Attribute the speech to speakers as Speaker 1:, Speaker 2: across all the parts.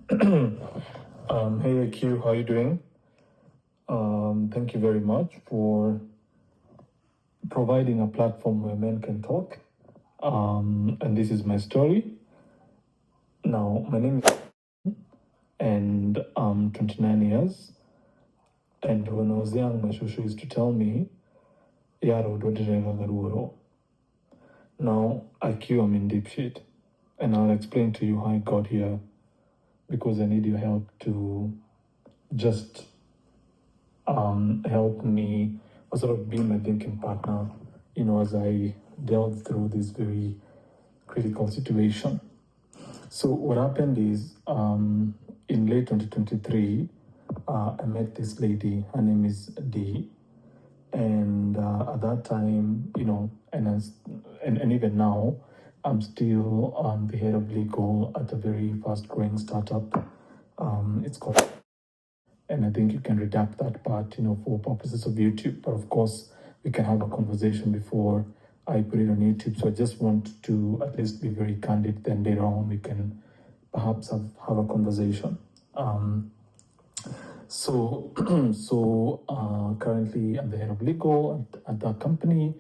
Speaker 1: Hey AQ, how are you doing? Thank you very much for providing a platform where men can talk. And this is my story. Now, my name is and I'm 29 years. And when I was young, my shushu used to tell me, Yaro do. Now, IQ, I'm in deep shit. And I'll explain to you how I got here because I need your help to just help me or sort of be my thinking partner, as I delve through this very critical situation. So what happened is in late 2023, I met this lady. Her name is Dee, and at that time, and even now, I'm still the head of legal at a very fast-growing startup. It's called, and I think you can redact that part, for purposes of YouTube. But of course, we can have a conversation before I put it on YouTube. So I just want to at least be very candid. Then later on, we can perhaps have a conversation. So currently I'm the head of legal at that company.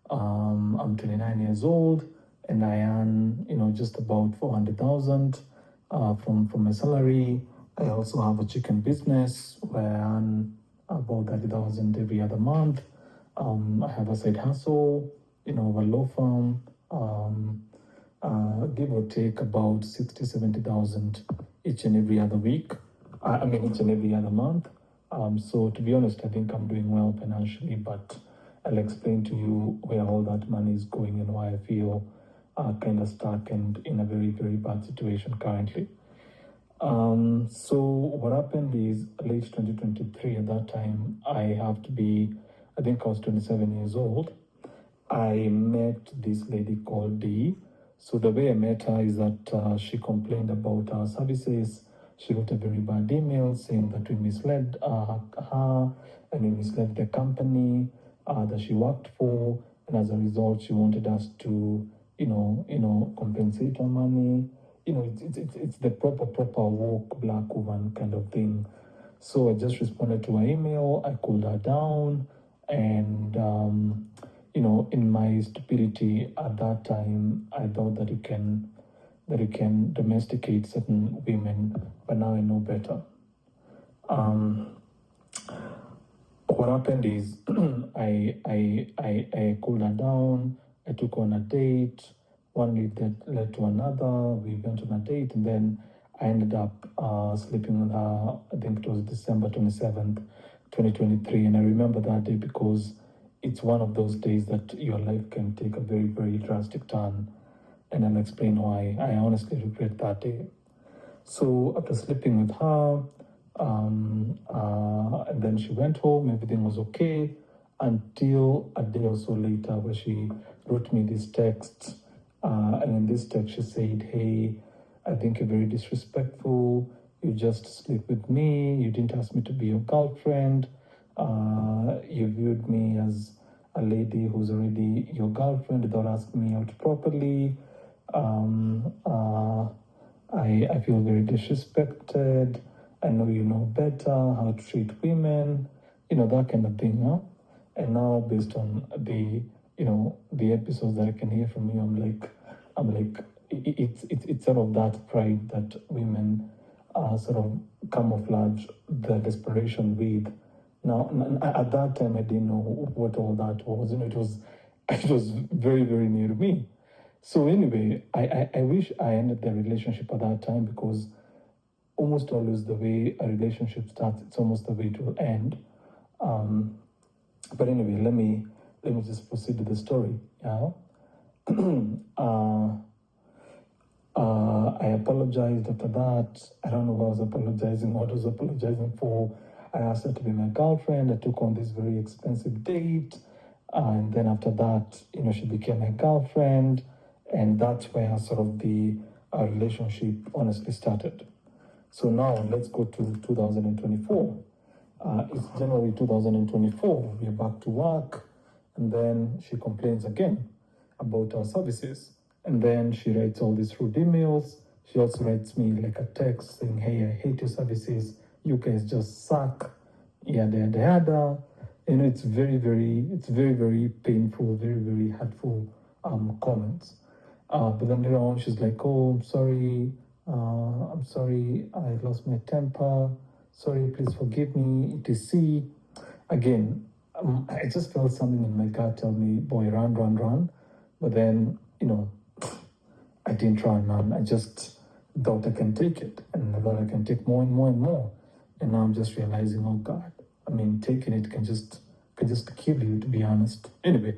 Speaker 1: I'm 29 years old, and I earn, just about 400,000 from my salary. I also have a chicken business where I earn about 30,000 every other month. I have a side hustle, a law firm, give or take about 60, 70,000 each and every other week. Each and every other month. So to be honest, I think I'm doing well financially, but I'll explain to you where all that money is going and why I feel kind of stuck and in a very, very bad situation currently. So what happened is late 2023, at that time, I was 27 years old. I met this lady called Dee. So the way I met her is that she complained about our services. She got a very bad email saying that we misled her and we misled the company that she worked for. And as a result, she wanted us to, compensate her money. It's the proper woke black woman kind of thing. So I just responded to her email. I cooled her down, and in my stupidity at that time, I thought that you can domesticate certain women, but now I know better. What happened is I cooled her down. I took her on a date. One lead led to another. We went on a date, and then I ended up sleeping with her. I think it was December 27th, 2023. And I remember that day because it's one of those days that your life can take a very, very drastic turn. And I'll explain why. I honestly regret that day. So after sleeping with her, and then she went home, everything was okay until a day or so later where she wrote me this text. And in this text, she said, "Hey, I think you're very disrespectful. You just sleep with me. You didn't ask me to be your girlfriend. You viewed me as a lady who's already your girlfriend without asking me out properly. I feel very disrespected. I know you know better how to treat women, that kind of thing, huh? And now, based on the episodes that I can hear from you, I'm like, it's sort of that pride that women sort of camouflage the desperation with. Now, at that time, I didn't know what all that was. It was very, very new to me. So anyway, I wish I ended the relationship at that time because almost always the way a relationship starts, it's almost the way it will end. But anyway, let me just proceed with the story. Yeah. I apologized after that. I don't know what I was apologizing, what I was apologizing for. I asked her to be my girlfriend. I took on this very expensive date. And then after that, she became my girlfriend. And that's where sort of the relationship honestly started. So now let's go to 2024. It's January 2024. We're back to work. And then she complains again about our services. And then she writes all these rude emails. She also writes me like a text saying, hey, I hate your services. You guys just suck. Yada, yada, yada. It's very painful, very hurtful comments. But then later on, she's like, oh, I'm sorry, I lost my temper. Sorry, please forgive me, etc. Again, I just felt something in my gut tell me, boy, run. But then, I didn't run, man. I just thought I can take it. And I thought I can take more and more and more. And now I'm just realizing, oh God, taking it can just kill you, to be honest. Anyway,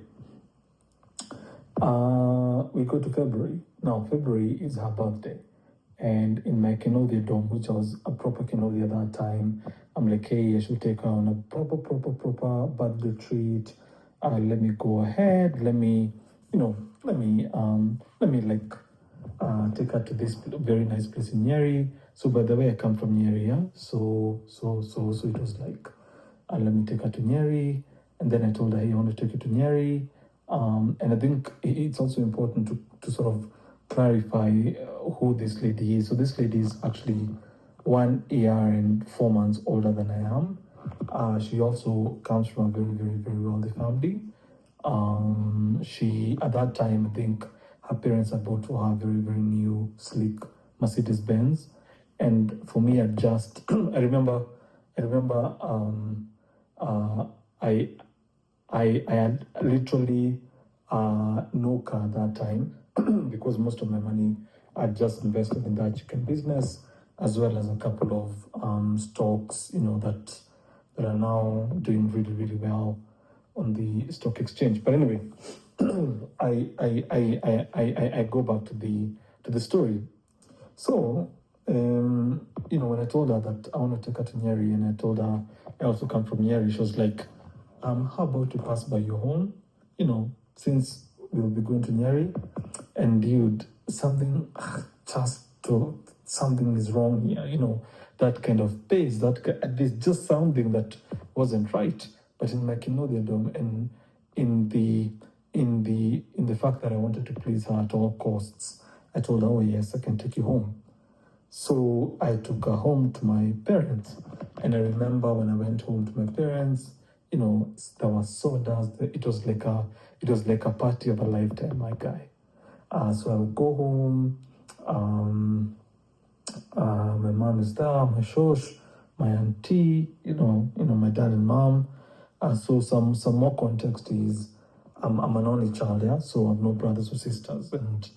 Speaker 1: we go to February. Now, February is her birthday. And in my Kenodia dorm, which was a proper Kenodia at that time, I'm like, hey, I should take her on a proper birthday treat. Let me go ahead. Let me take her to this very nice place in Nyeri. So by the way, I come from Nyeri, yeah. So it was like, let me take her to Nyeri. And then I told her, hey, I want to take you to Nyeri. And I think it's also important to sort of clarify who this lady is. So this lady is actually 1 year and 4 months older than I am. She also comes from a very wealthy family. She, at that time, I think her parents had bought for her very new, sleek Mercedes Benz. And for me, I remember I had literally no car at that time because most of my money I just invested in that chicken business, as well as a couple of stocks, that are now doing really well on the stock exchange. But anyway, I go back to the story. So when I told her that I want to take her to Nyeri, and I told her I also come from Nyeri, she was like, how about you pass by your home, since we'll be going to Nyeri. And dude, something is wrong here, that kind of pace, there's just something that wasn't right. But in my Kenodia dorm, and in the fact that I wanted to please her at all costs, I told her, oh yes, I can take you home. So I took her home to my parents. And I remember when I went home to my parents, there was sodas. It was like a party of a lifetime, my guy. So I would go home. My mom is there, my shosh, my auntie, my dad and mom. So some more context is I'm an only child, yeah. So I have no brothers or sisters, and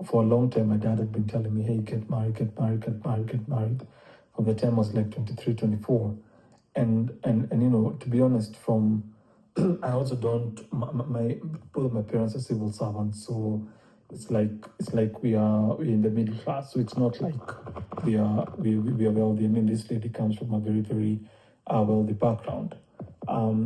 Speaker 1: for a long time my dad had been telling me, hey, get married. From the time I was like 23, 24. And to be honest, from I also don't, both of my parents are civil servants, so it's like we're in the middle class. So it's not like we are wealthy. I mean, this lady comes from a very wealthy background.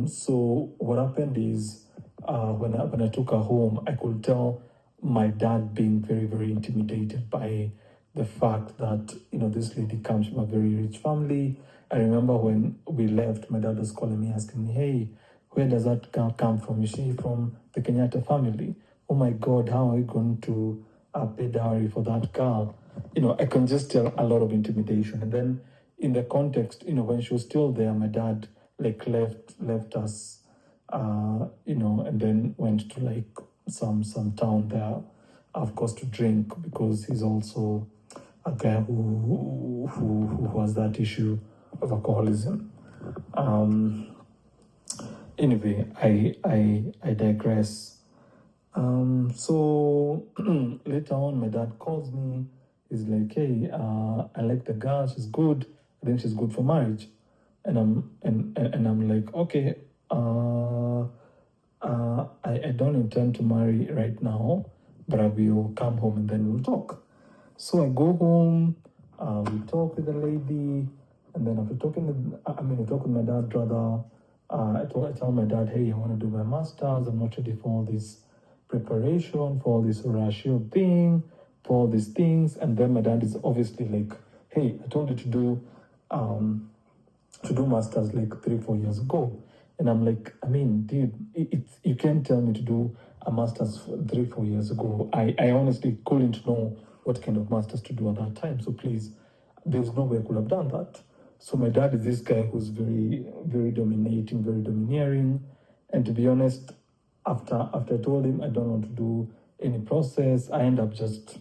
Speaker 1: So what happened is, when I took her home, I could tell my dad being very intimidated by the fact that this lady comes from a very rich family. I remember when we left, my dad was calling me, asking me, hey, where does that girl come from? Is she from the Kenyatta family? Oh my God, how are you going to pay dowry for that girl? I can just tell a lot of intimidation. And then in the context, when she was still there, my dad left us, and then went to like some town there, of course, to drink, because he's also a guy who has that issue of alcoholism. Anyway, I digress. So later on, my dad calls me. He's like, hey, I like the girl. She's good. I think she's good for marriage. And I'm like, okay, I don't intend to marry right now, but I will come home and then we'll talk. So I go home, we talk with the lady, and then after talking I talk with my dad rather. I tell my dad, hey, I want to do my master's. I'm not ready for all this preparation, for all this ratio thing, for all these things. And then my dad is obviously like, hey, I told you to do master's like 3-4 years ago. And I'm like, dude, you can't tell me to do a master's 3-4 years ago. I honestly couldn't know what kind of masters to do at that time. So please, there's no way I could have done that. So my dad is this guy who's very, very dominating, very domineering. And to be honest, after I told him I don't want to do any process, I end up just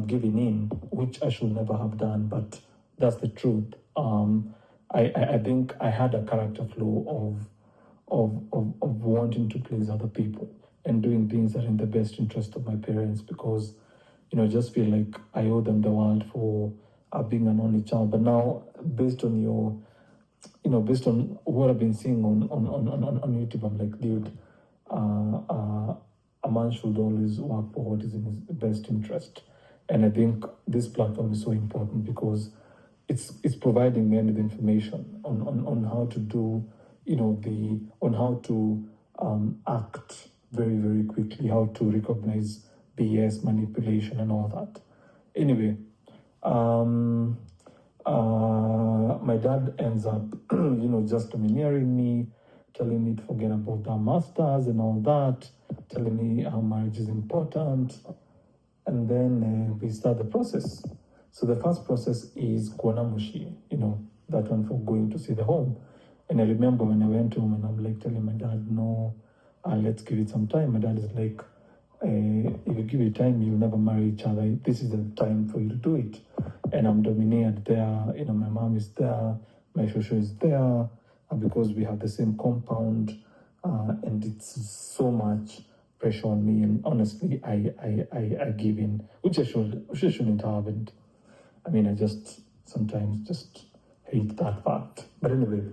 Speaker 1: giving in, which I should never have done, but that's the truth. I think I had a character flaw of wanting to please other people and doing things that are in the best interest of my parents, because I just feel like I owe them the world for being an only child. But now, based on based on what I've been seeing on YouTube, I'm like, dude, a man should always work for what is in his best interest. And I think this platform is so important because it's providing me with information on how to do, on how to act very, very quickly, how to recognize BS, manipulation, and all that. Anyway, my dad ends up, just domineering me, telling me to forget about the masters and all that, telling me how marriage is important. And then we start the process. So the first process is kuona mushi, that one for going to see the home. And I remember when I went home and I'm like telling my dad, no, let's give it some time. My dad is like, if you give it time, you'll never marry each other. This is the time for you to do it. And I'm dominated there. My mom is there, my shosho is there, because we have the same compound, and it's so much pressure on me. And honestly, I give in, which I shouldn't have. And I mean, I just sometimes just hate that fact. But anyway,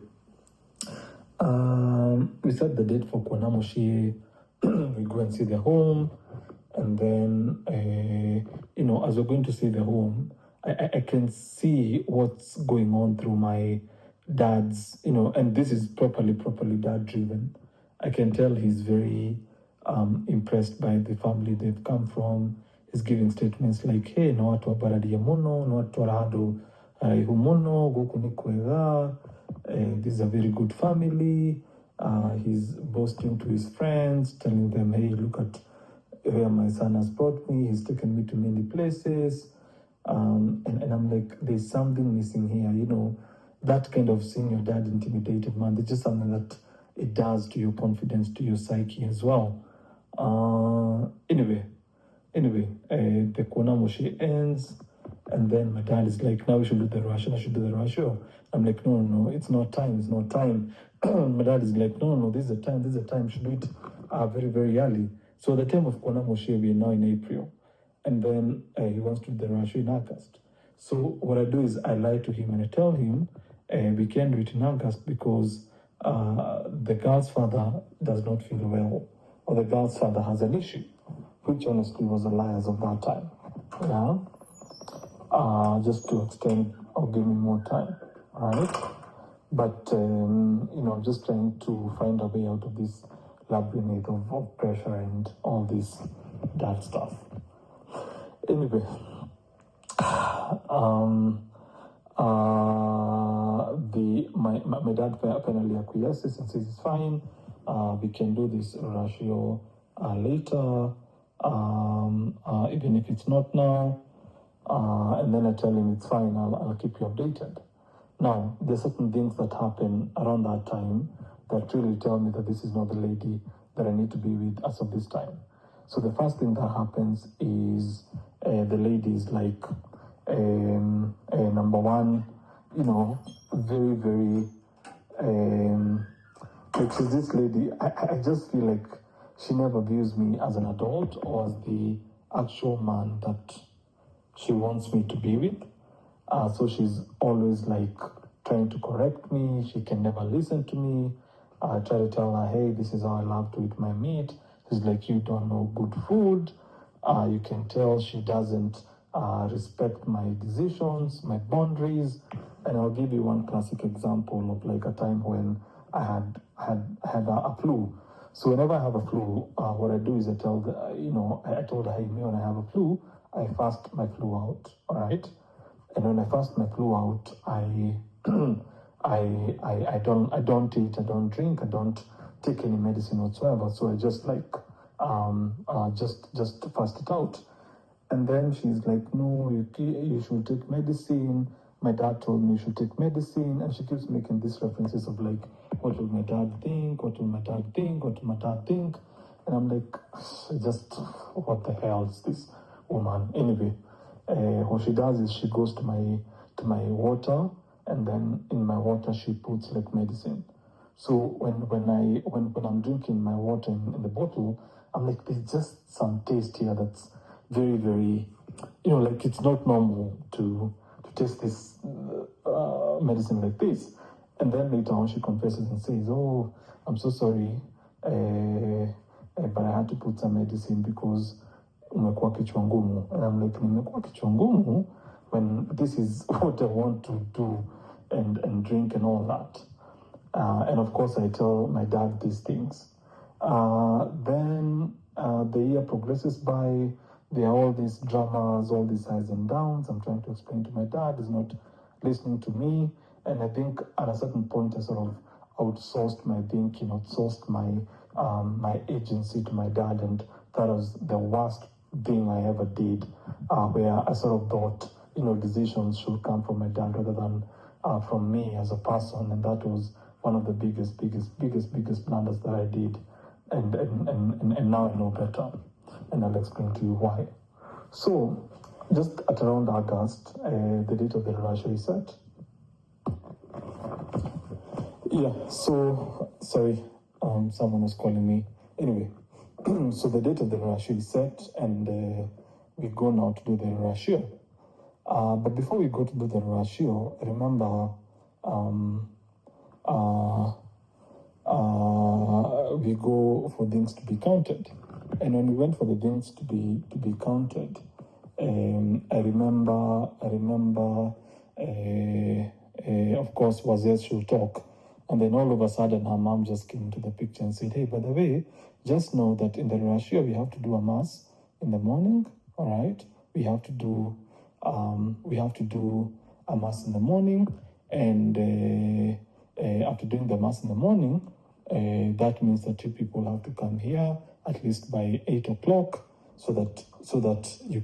Speaker 1: we set the date for kuona mushi. We go and see the home. And then, as we're going to see the home, I can see what's going on through my dad's, and this is properly dad driven. I can tell he's very impressed by the family they've come from. He's giving statements like, hey, no watu wabaradia muno, no watu warahado humuno, guku ni kwega, this is a very good family. He's boasting to his friends, telling them, hey, look at where my son has brought me. He's taken me to many places. And I'm like, there's something missing here, that kind of seeing your dad intimidated, man, it's just something that it does to your confidence, to your psyche as well. Anyway, the kuona mushi ends, and then my dad is like, now we should do the rasho, I'm like, no, it's not time. My dad is like, no, this is the time, we should do it very, very early. So the time of kuona mushi, we are now in April. And then he wants to do the rasho in August. So what I do is I lie to him and I tell him we can't do it in August because the girl's father does not feel well, or the girl's father has an issue, which honestly was a lie as of that time. Yeah, just to extend or give me more time, right? But I'm just trying to find a way out of this labyrinth of pressure and all this that stuff. Anyway, my dad finally acquiesces and says it's fine. We can do this ratio later, even if it's not now. And then I tell him it's fine. I'll keep you updated. Now, there's certain things that happen around that time that really tell me that this is not the lady that I need to be with as of this time. So the first thing that happens is the lady is like, number one, very, very, like she's this lady, I just feel like she never views me as an adult or as the actual man that she wants me to be with. So she's always like trying to correct me. She can never listen to me. I try to tell her, hey, this is how I love to eat my meat. She's like, you don't know good food. You can tell she doesn't respect my decisions, my boundaries. And I'll give you one classic example of like a time when I had a flu. So whenever I have a flu, what I do is I tell I told her, hey, me, when I have a flu, I fast my flu out, all right? And when I fast my flu out, I don't eat, I don't drink, I don't take any medicine whatsoever. So I just like just fast it out. And then she's like, no, you should take medicine. My dad told me you should take medicine. And she keeps making these references of like, what will my dad think? What will my dad think? What will my dad think? And I'm like, just what the hell is this woman? Anyway, what she does is she goes to my water, and then in my water she puts like medicine. So when I'm drinking my water in the bottle, I'm like, there's just some taste here that's very, very, like it's not normal to taste this medicine like this. And then later on she confesses and says, oh, I'm so sorry, but I had to put some medicine because umekuwa kichwa ngumu. And I'm like, nimekuwa kichwa ngumu when this is what I want to do and drink and all that. And of course, I tell my dad these things. Then the year progresses by. There are all these dramas, all these highs and downs. I'm trying to explain to my dad. He's not listening to me. And I think at a certain point, I sort of outsourced my thinking, outsourced my agency to my dad. And that was the worst thing I ever did, where I sort of thought, decisions should come from my dad rather than from me as a person. And that was one of the biggest blunders that I did. And now I know better. And I'll explain to you why. So, just at around August, the date of the Russia is set. Yeah, so, sorry, someone was calling me. Anyway, so the date of the Russia is set, and we go now to do the Russia. But before we go to do the Russia, remember, we go for things to be counted. And when we went for the things to be counted, I remember, of course, Wazir should talk. And then all of a sudden, her mom just came into the picture and said, hey, by the way, just know that in the Russia, we have to do a mass in the morning, all right? We have to do a mass in the morning. And after doing the mass in the morning, that means that you people have to come here at least by 8 o'clock so that we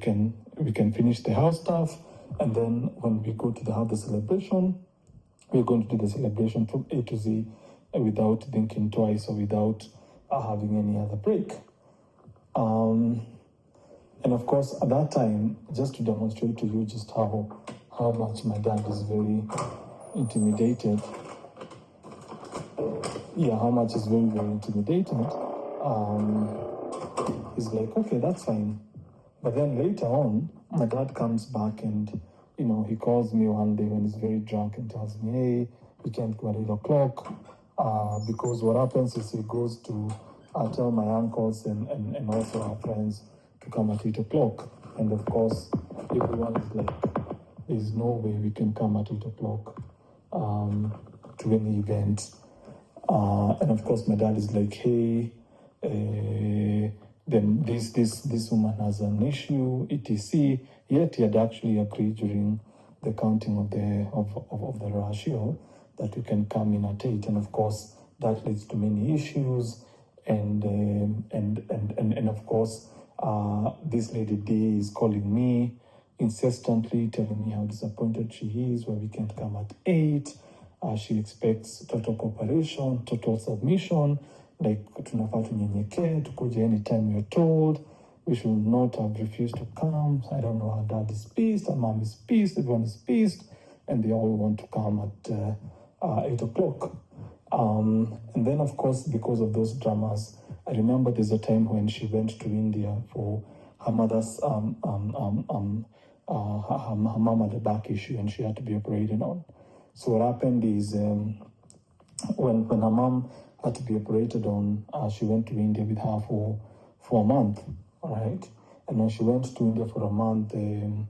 Speaker 1: can finish the house stuff. And then when we go to have the celebration, we're going to do the celebration from A to Z without thinking twice or without having any other break. And of course, at that time, just to demonstrate to you just how much my dad is very intimidated. Yeah, how much is very, very intimidated. He's like, okay, that's fine. But then later on, my dad comes back and, he calls me one day when he's very drunk and tells me, hey, we can't go at 8 o'clock. Because what happens is he goes to tell my uncles and also our friends to come at 8 o'clock. And of course, everyone is like, there's no way we can come at 8 o'clock to any event. And of course, my dad is like, hey, then this woman has an issue, etc. Yet he had actually agreed during the counting of the ratio that we can come in at 8, and of course that leads to many issues. And of course, this lady D is calling me incessantly, telling me how disappointed she is where we can't come at 8. She expects total cooperation, total submission, like tunafaa tunyenyekee, tukuje anytime we're told. We should not have refused to come. I don't know, her dad is pissed, her mom is pissed, everyone is pissed, and they all want to come at 8 o'clock. And then, of course, because of those dramas, I remember there's a time when she went to India for her mother's, her mom had a back issue and she had to be operated on. So what happened is when her mom had to be operated on, she went to India with her for a month, all right? And when she went to India for a month, her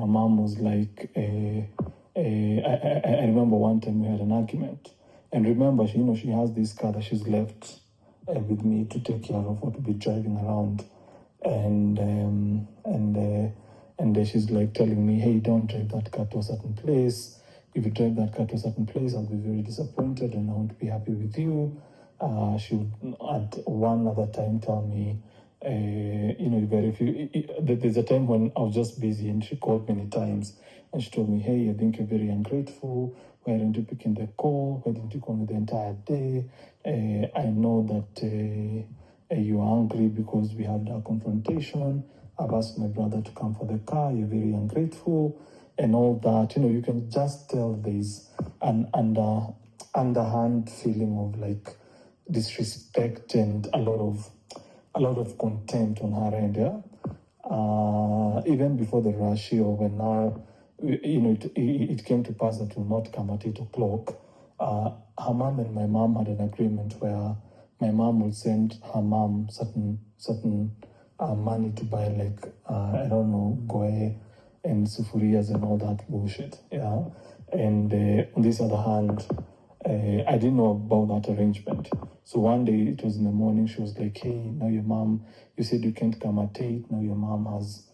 Speaker 1: mom was like, I remember one time we had an argument. And remember, she has this car that she's left with me to take care of or to be driving around. And she's like telling me, hey, don't drive that car to a certain place. If you drive that car to a certain place, I'll be very disappointed and I won't be happy with you. She would at one other time tell me, very few. There's a time when I was just busy and she called many times and she told me, hey, I think you're very ungrateful. Why didn't you pick in the call? Why didn't you call me the entire day? I know that you're angry because we had a confrontation. I've asked my brother to come for the car. You're very ungrateful and all that. You can just tell there's an underhand feeling of like disrespect and a lot of contempt on her end. Even before the rush or when now, it came to pass that will not come at 8 o'clock. Her mom and my mom had an agreement where my mom would send her mom certain money to buy like I don't know, goe and sufurias and all that bullshit. Yeah, and on this other hand, I didn't know about that arrangement. So one day, it was in the morning, she was like, hey, now your mom, you said you can't come at 8. Now your mom has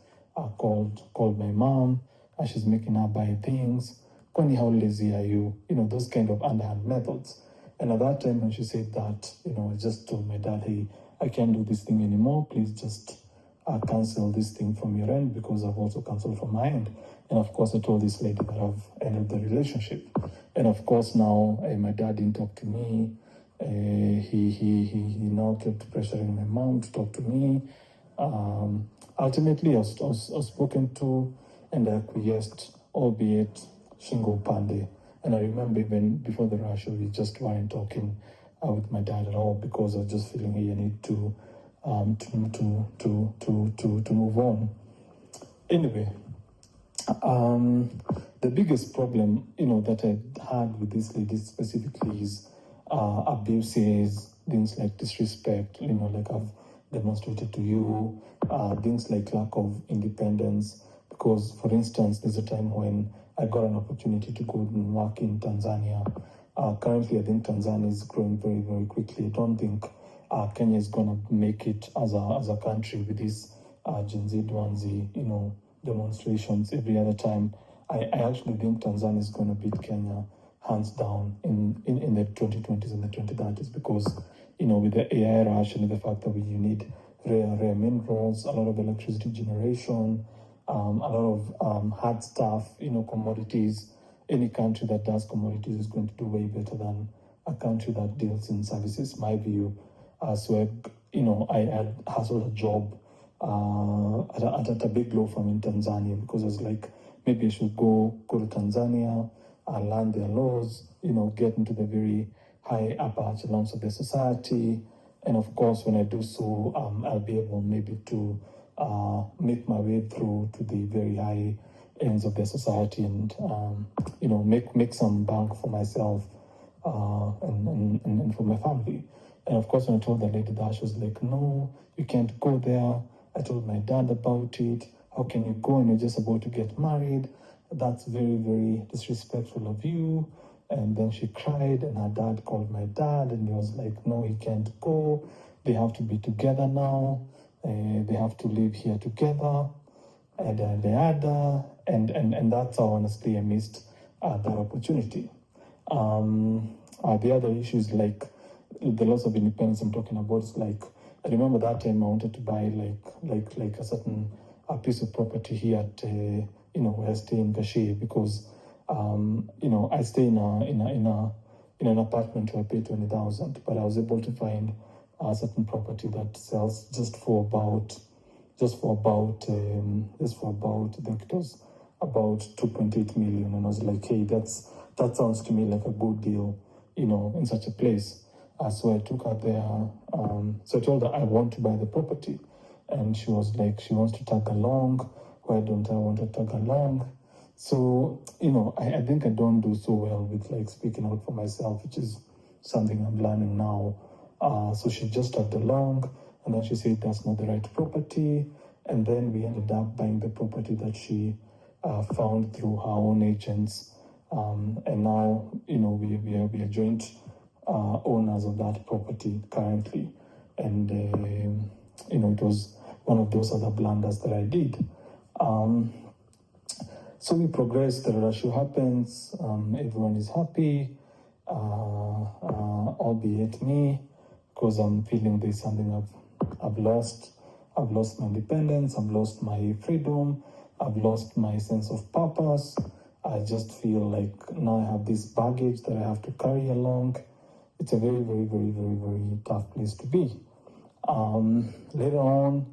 Speaker 1: called my mom and she's making her buy things. Kwani, how lazy are you? Those kind of underhand methods. And at that time, when she said that, I just told my dad, hey, I can't do this thing anymore. Please just cancel this thing from your end because I've also canceled from my end. And of course, I told this lady that I've ended the relationship. And of course, now my dad didn't talk to me. He now kept pressuring my mom to talk to me. Ultimately, I was spoken to and I acquiesced, albeit shingo pande. And I remember even before the rush, we just weren't talking with my dad at all because I was just feeling I need to move on. Anyway, the biggest problem, that I had with this lady specifically is abuses, things like disrespect, like I've demonstrated to you, things like lack of independence. Because, for instance, there's a time when I got an opportunity to go and work in Tanzania. Currently, I think Tanzania is growing very, very quickly. I don't think Kenya is going to make it as a country with these Gen Z, Dwanzi, demonstrations every other time. I actually think Tanzania is going to beat Kenya hands down in the 2020s and the 2030s because, with the AI rush and the fact that you need rare minerals, a lot of electricity generation, a lot of hard stuff, commodities. Any country that does commodities is going to do way better than a country that deals in services, my view. So, I had hustled a job at a big law firm in Tanzania because I was like, maybe I should go to Tanzania, learn their laws, get into the very high upper echelons of the society. And of course, when I do so, I'll be able maybe to make my way through to the very high ends of the society and, make some bank for myself and for my family. And of course, when I told the lady that, she was like, no, you can't go there. I told my dad about it. How can you go and you're just about to get married? That's very, very disrespectful of you. And then she cried and her dad called my dad and he was like, no, he can't go. They have to be together now. They have to live here together. And that's how honestly I missed that opportunity. The other issues like the loss of independence I'm talking about is like, I remember that time I wanted to buy like a certain piece of property here at where I stay in Gashie because I stay in an apartment where I pay 20,000, but I was able to find a certain property that sells just for about I think it was about 2.8 million, and I was like, hey, that sounds to me like a good deal, in such a place. So I took her there. So I told her I want to buy the property, and she was like, she wants to tag along. Why don't I want to tag along? So I think I don't do so well with like speaking out for myself, which is something I'm learning now. So she just tagged along, and then she said that's not the right property, and then we ended up buying the property that she found through her own agents, and now we are joint owners of that property currently, and it was one of those other blunders that I did. So we progress, the rush happens, everyone is happy, albeit me, because I'm feeling there's something I've lost. I've lost my independence, I've lost my freedom, I've lost my sense of purpose. I just feel like now I have this baggage that I have to carry along. It's a very, very, very, very, very tough place to be. Later on,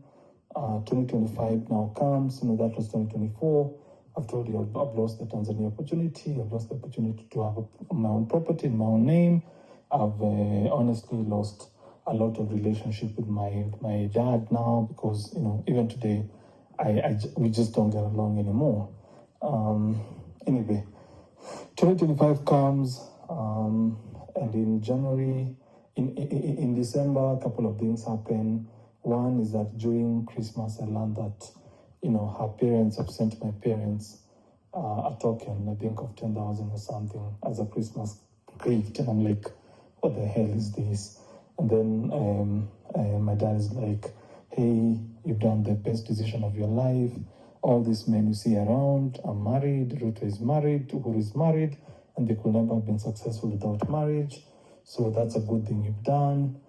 Speaker 1: 2025 now comes, that was 2024. I've told you I've lost the Tanzania opportunity. I've lost the opportunity to have my own property in my own name. I've honestly lost a lot of relationship with my dad now because, even today, we just don't get along anymore. Anyway, 2025 comes, and in January, in December, a couple of things happen. One is that during Christmas, I learned that, her parents have sent my parents a token, I think of 10,000 or something, as a Christmas gift. And I'm like, what the hell is this? And then my dad is like, hey, you've done the best decision of your life. All these men you see around are married. Ruto is married, Uhuru is married, and they could never have been successful without marriage. So that's a good thing you've done.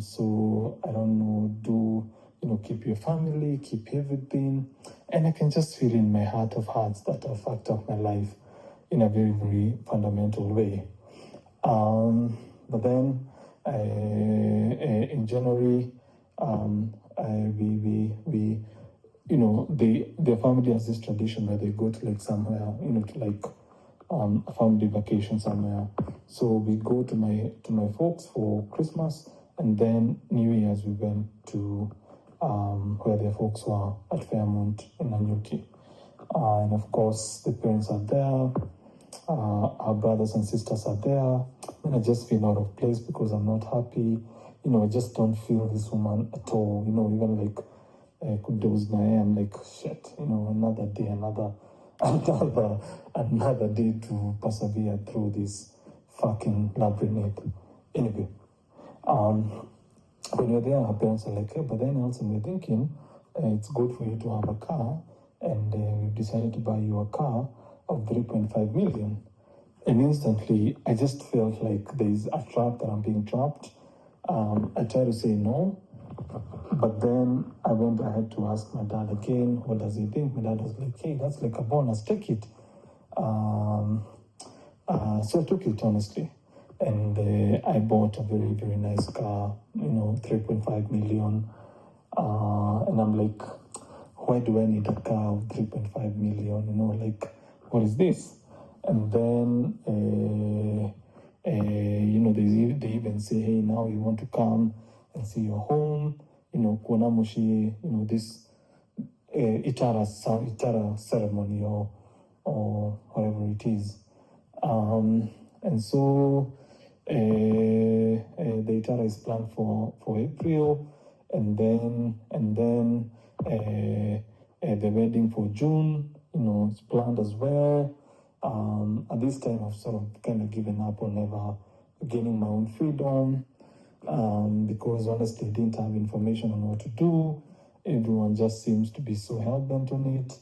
Speaker 1: So I don't know, keep your family, keep everything. And I can just feel in my heart of hearts that I fucked up my life in a very, very fundamental way. But then in January, their family has this tradition where they go to like somewhere, to like a family vacation somewhere. So we go to my folks for Christmas, and then New Year's we went to where their folks were at Fairmont in Nanyuki. And of course, the parents are there, our brothers and sisters are there, and I just feel out of place because I'm not happy. I just don't feel this woman at all. Even like kudos na I'm like shit. Another day, another day to persevere through this fucking labyrinth. Anyway, when you're there, her parents are like, hey, but then also we're thinking it's good for you to have a car, and we've decided to buy you a car of 3.5 million. And instantly, I just felt like there's a trap that I'm being trapped. I tried to say no, but then I went ahead to ask my dad again, what does he think? My dad was like, hey, that's like a bonus, take it. So I took it, honestly. And I bought a very, very nice car, 3.5 million. And I'm like, why do I need a car of 3.5 million? What is this? And then, they even say, hey, now you want to come and see your home, Kuona Moshi, this Itara ceremony or whatever it is. And so the Itara is planned for April, and then the wedding for June, it's planned as well. At this time, I've sort of kind of given up on ever gaining my own freedom, because honestly, I didn't have information on what to do. Everyone just seems to be so hell-bent on it.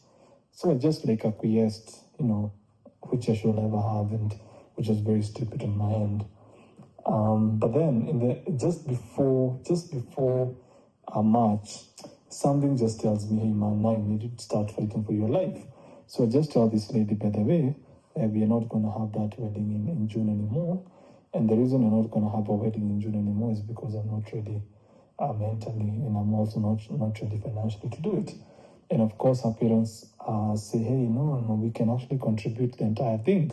Speaker 1: So I just acquiesced, which I should never have, and which was very stupid on my end. But then just before March, something just tells me, hey man, now you need to start fighting for your life. So I just tell this lady, by the way, we are not going to have that wedding in June anymore. And the reason we're not going to have a wedding in June anymore is because I'm not ready mentally, and I'm also not ready financially to do it. And of course, her parents say, hey, no, we can actually contribute the entire thing.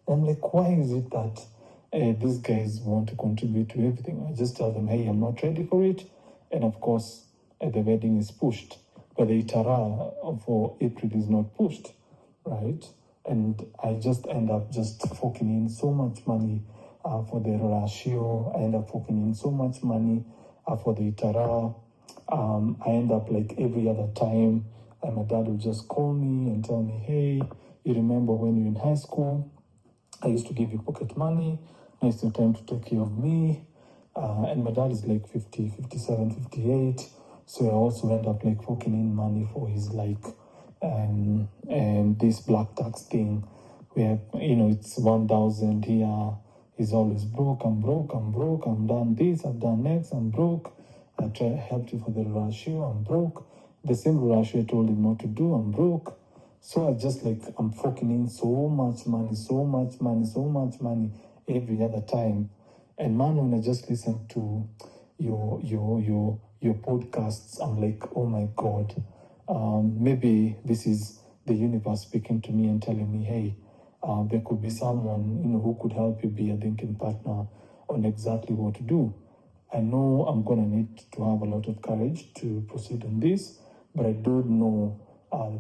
Speaker 1: And I'm like, why is it that these guys want to contribute to everything? I just tell them, hey, I'm not ready for it. And of course, the wedding is pushed, but the Itara for April is not pushed, right? And I just end up just forking in so much money for the ratio. I end up forking in so much money for the Itara. I end up like every other time, my dad would just call me and tell me, hey, you remember when you were in high school? I used to give you pocket money. Now it's your time to take care of me. And my dad is like 50, 57, 58. So I also end up like forking in money for his this black tax thing where, it's 1,000 here. He's always broke, I'm done this, I've done next, I'm broke. helped you for the rural shoe, I'm broke. The same rural shoe I told him not to do, I'm broke. So I just like, I'm forking in so much money, so much money, so much money every other time. And man, when I just listen to your podcasts, I'm like, oh my God, maybe this is the universe speaking to me and telling me, hey, there could be someone who could help you be a thinking partner on exactly what to do. I know I'm gonna need to have a lot of courage to proceed on this, but I don't know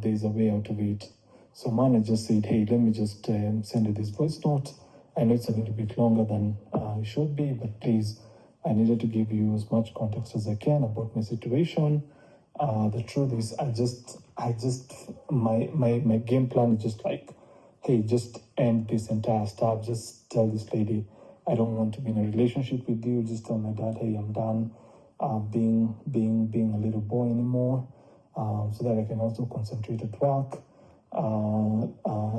Speaker 1: there's a way out of it. So man, I just said, hey, let me just send you this voice note. I know it's a little bit longer than it should be, but please, I needed to give you as much context as I can about my situation. The truth is, my game plan is just like, hey, just end this entire stuff. Just tell this lady, I don't want to be in a relationship with you. Just tell my dad, hey, I'm done being a little boy anymore, so that I can also concentrate at work.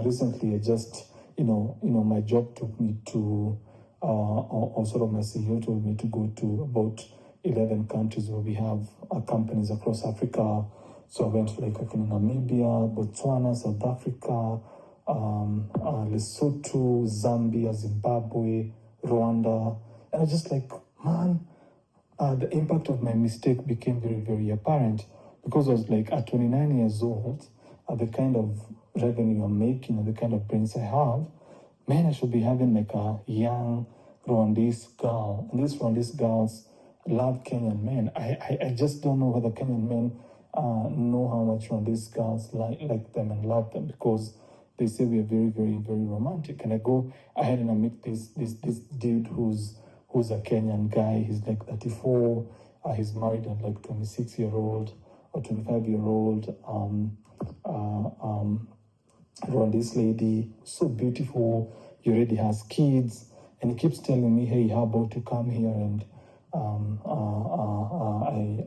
Speaker 1: Recently, I just, my job took me to, or sort of my CEO told me to go to about 11 countries where we have companies across Africa. So I went to like Namibia, Botswana, South Africa, Lesotho, Zambia, Zimbabwe, Rwanda. And I was just like, man, the impact of my mistake became very, very apparent, because I was like, at 29 years old, the kind of revenue I'm making and the kind of brains I have, man, I should be having like a young Rwandese girl. And these Rwandese girls love Kenyan men. I just don't know whether Kenyan men know how much Rwandese girls like them and love them, because they say we are very, very, very romantic. And I go ahead and I meet this dude who's a Kenyan guy. He's like 34. He's married at like 26-year-old or 25-year-old Rwandese lady, so beautiful. He already has kids, and he keeps telling me, "Hey, how about you come here and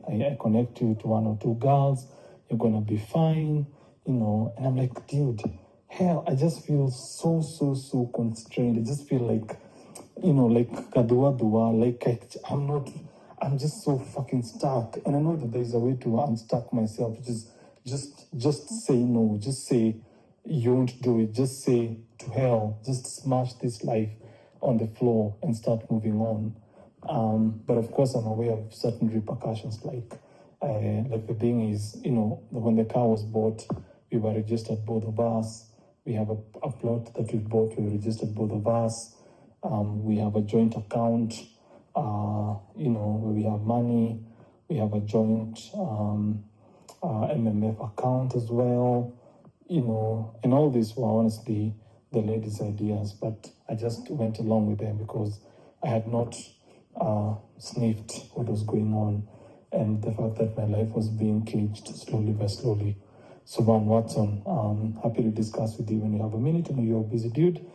Speaker 1: I connect you to one or two girls. You're gonna be fine, And I'm like, dude, hell, I just feel so constrained. I just feel like, like kadua, like I'm just so fucking stuck. And I know that there's a way to unstuck myself, which is just say no, just say you won't do it, just say to hell, just smash this life on the floor and start moving on. But of course, I'm aware of certain repercussions, like the thing is, when the car was bought, we were registered, both of us. We have a plot that we bought, we registered, both of us. We have a joint account, where we have money. We have a joint MMF account as well, and all these were honestly the ladies' ideas, but I just went along with them because I had not sniffed what was going on, and the fact that my life was being caged slowly by slowly. So, Van Watson, happy to discuss with you when you have a minute. I know you're a busy dude.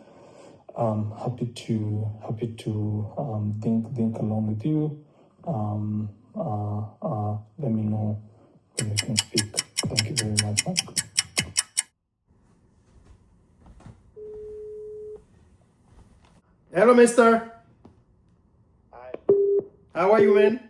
Speaker 1: Happy to think along with you. Let me know when we can speak. Thank you very much, Mark.
Speaker 2: Hello, mister.
Speaker 3: Hi.
Speaker 2: How are you, man?